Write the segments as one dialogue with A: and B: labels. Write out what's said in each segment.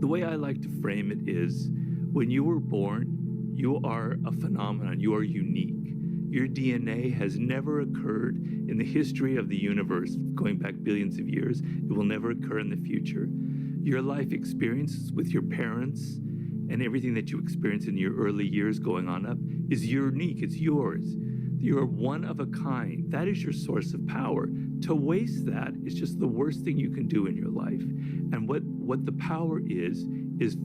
A: The way I like to frame it is, when you were born, you are a phenomenon. You are unique. Your DNA has never occurred in the history of the universe, going back billions of years. It will never occur in the future. Your life experiences with your parents and everything that you experience in your early years going on up is unique. It's yours. You're one of a kind. That is your source of power. To waste that is just the worst thing you can do in your life. And what the power is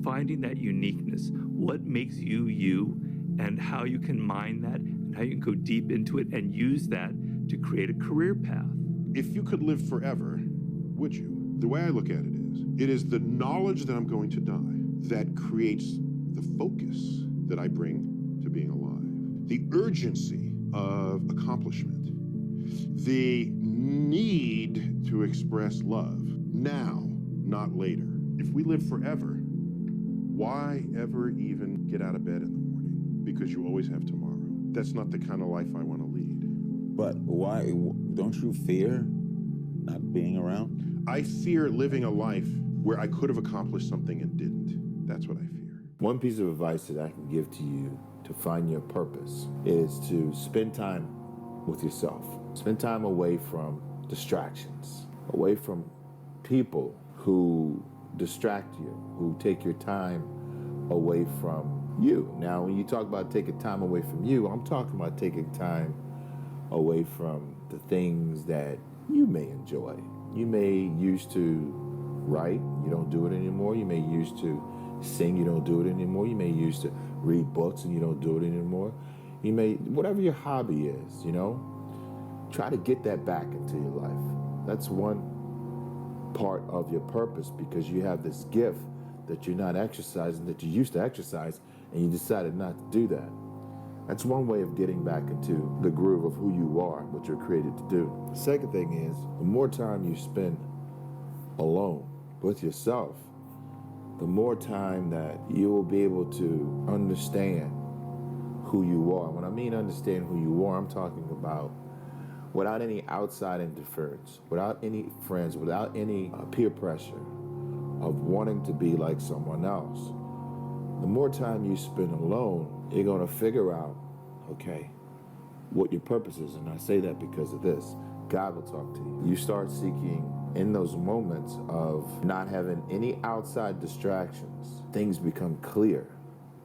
A: finding that uniqueness. What makes you you, and how you can mine that, and how you can go deep into it and use that to create a career path.
B: If you could live forever, would you? The way I look at it is the knowledge that I'm going to die that creates the focus that I bring to being alive. The urgency of accomplishment. The need to express love now, not later. If we live forever, why ever even get out of bed in the morning? Because you always have tomorrow. That's not the kind of life I want to lead.
C: But why, don't you fear not being around?
B: I fear living a life where I could have accomplished something and didn't. That's what I fear.
C: One piece of advice that I can give to you to find your purpose is to spend time with yourself. Spend time away from distractions, away from people who distract you, who take your time away from you. Now, when you talk about taking time away from you, I'm talking about taking time away from the things that you may enjoy. You may used to write, you don't do it anymore. You may used to sing, you don't do it anymore. You may used to read books and you don't do it anymore. You may, whatever your hobby is, you know, try to get that back into your life. That's one part of your purpose, because you have this gift that you're not exercising, that you used to exercise, and you decided not to do that. That's one way of getting back into the groove of who you are, what you're created to do. The second thing is, the more time you spend alone with yourself, the more time that you will be able to understand who you are. When I mean understand who you are, I'm talking about without any outside interference, without any friends, without any peer pressure of wanting to be like someone else. The more time you spend alone, you're going to figure out, okay, what your purpose is. And I say that because of this. God will talk to you. You start seeking in those moments of not having any outside distractions. Things become clear.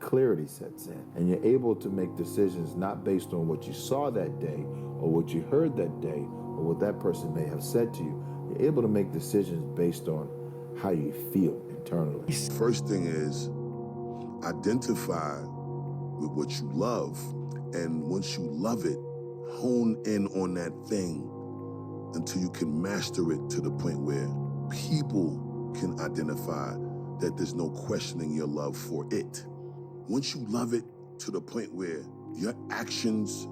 C: Clarity sets in. And you're able to make decisions not based on what you saw that day or what you heard that day or what that person may have said to you. You're able to make decisions based on how you feel internally.
D: First thing is identify with what you love. And once you love it, hone in on that thing until you can master it to the point where people can identify that there's no questioning your love for it. Once you love it to the point where your actions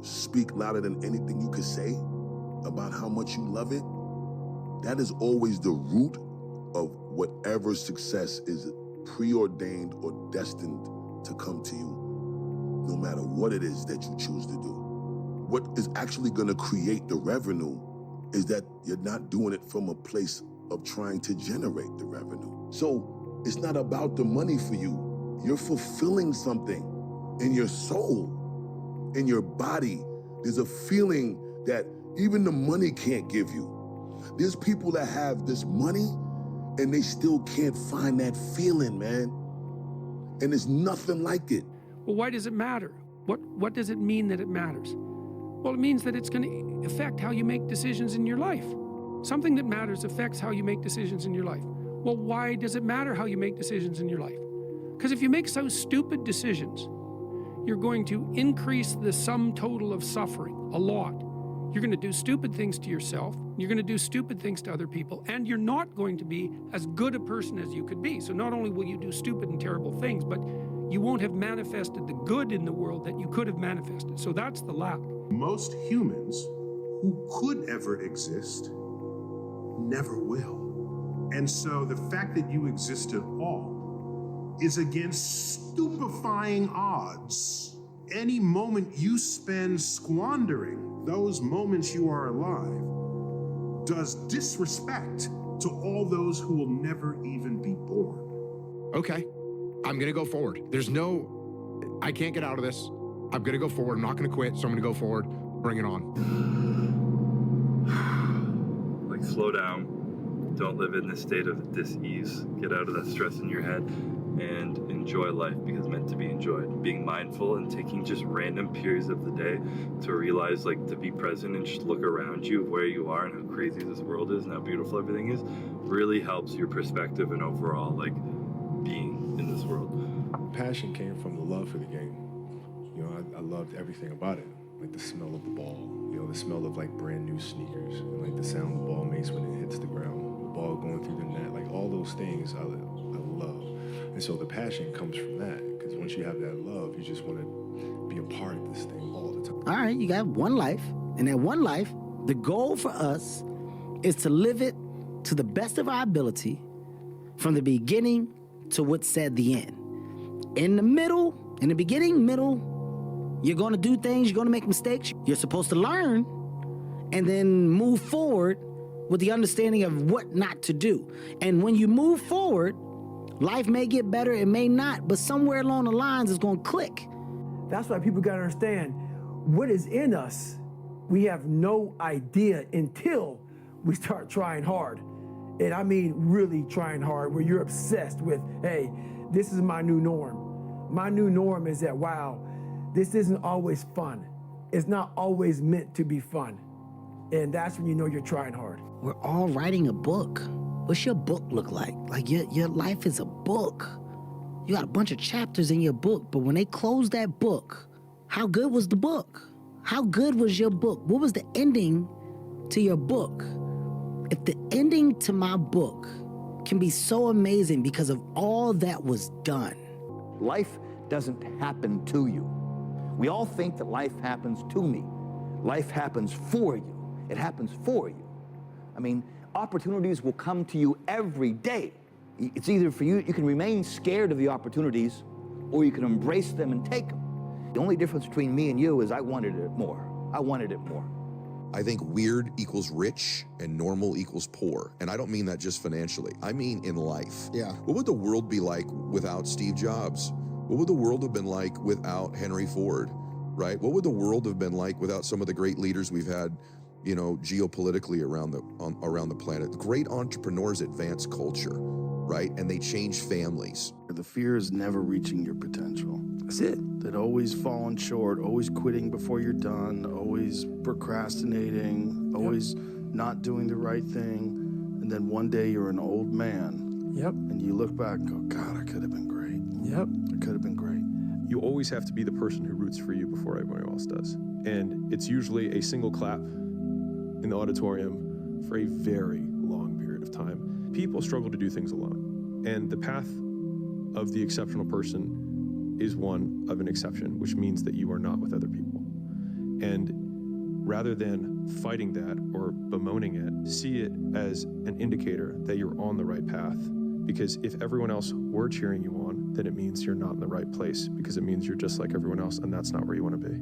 D: speak louder than anything you could say about how much you love it, that is always the root of whatever success is preordained or destined to come to you, no matter what it is that you choose to do. What is actually going to create the revenue is that you're not doing it from a place of trying to generate the revenue. So it's not about the money for you. You're fulfilling something in your soul, in your body. There's a feeling that even the money can't give you. There's people that have this money and they still can't find that feeling, man. And there's nothing like it.
E: Well, why does it matter? What does it mean that it matters? Well, it means that it's going to affect how you make decisions in your life. Something that matters affects how you make decisions in your life. Well, why does it matter how you make decisions in your life? Because if you make so stupid decisions, you're going to increase the sum total of suffering a lot. You're going to do stupid things to yourself, you're going to do stupid things to other people, and you're not going to be as good a person as you could be. So not only will you do stupid and terrible things, but you won't have manifested the good in the world that you could have manifested. So that's the lack.
B: Most humans who could ever exist never will. And so the fact that you exist at all is against stupefying odds. Any moment you spend squandering those moments you are alive does disrespect to all those who will never even be born.
F: okay, I'm going to go forward. I can't get out of this. I'm going to go forward. I'm not going to quit, so I'm going to go forward. Bring it on.
A: Like, slow down. Don't live in this state of dis-ease. Get out of that stress in your head and enjoy life because it's meant to be enjoyed. Being mindful and taking just random periods of the day to realize, like, to be present and just look around you where you are and how crazy this world is and how beautiful everything is really helps your perspective and overall, like, being in this world.
G: Passion came from the love for the game. You know, I loved everything about it. Like the smell of the ball, you know, the smell of like brand new sneakers, and like the sound the ball makes when it hits the ground, the ball going through the net, like all those things I love. And so the passion comes from that, because once you have that love, you just want to be a part of this thing all the time.
H: All right, you got one life, and that one life, the goal for us is to live it to the best of our ability from the beginning to what's said the end. In the middle, in the beginning, middle, you're going to do things, you're going to make mistakes. You're supposed to learn and then move forward with the understanding of what not to do. And when you move forward, life may get better, it may not, but somewhere along the lines it's going to click.
I: That's why people got to understand what is in us. We have no idea until we start trying hard. And I mean really trying hard, where you're obsessed with, hey, this is my new norm. My new norm is that, wow, this isn't always fun. It's not always meant to be fun. And that's when you know you're trying hard.
H: We're all writing a book. What's your book look like? Like your life is a book. You got a bunch of chapters in your book, but when they close that book, how good was the book? How good was your book? What was the ending to your book? If the ending to my book can be so amazing because of all that was done.
J: Life doesn't happen to you. We all think that life happens to me. Life happens for you. It happens for you. I mean, opportunities will come to you every day. It's either for you can remain scared of the opportunities, or you can embrace them and take them. The only difference between me and you is I wanted it more. I wanted it more.
K: I think weird equals rich and normal equals poor. And I don't mean that just financially. I mean in life.
F: Yeah.
K: What would the world be like without Steve Jobs? What would the world have been like without Henry Ford, right? What would the world have been like without some of the great leaders we've had, you know, geopolitically around the planet? Great entrepreneurs advance culture, right? And they change families.
L: The fear is never reaching your potential. That's it. That always falling short, always quitting before you're done, always procrastinating, always not doing the right thing. And then one day you're an old man.
I: Yep.
L: And you look back and go, God, I could have been great.
I: Yep.
L: I could have been great.
M: You always have to be the person who roots for you before everyone else does. And it's usually a single clap in the auditorium for a very long period of time. People struggle to do things alone. And the path of the exceptional person is one of an exception, which means that you are not with other people. And rather than fighting that or bemoaning it, see it as an indicator that you're on the right path. Because if everyone else were cheering you on, then it means you're not in the right place, because it means you're just like everyone else, and that's not where you want to be.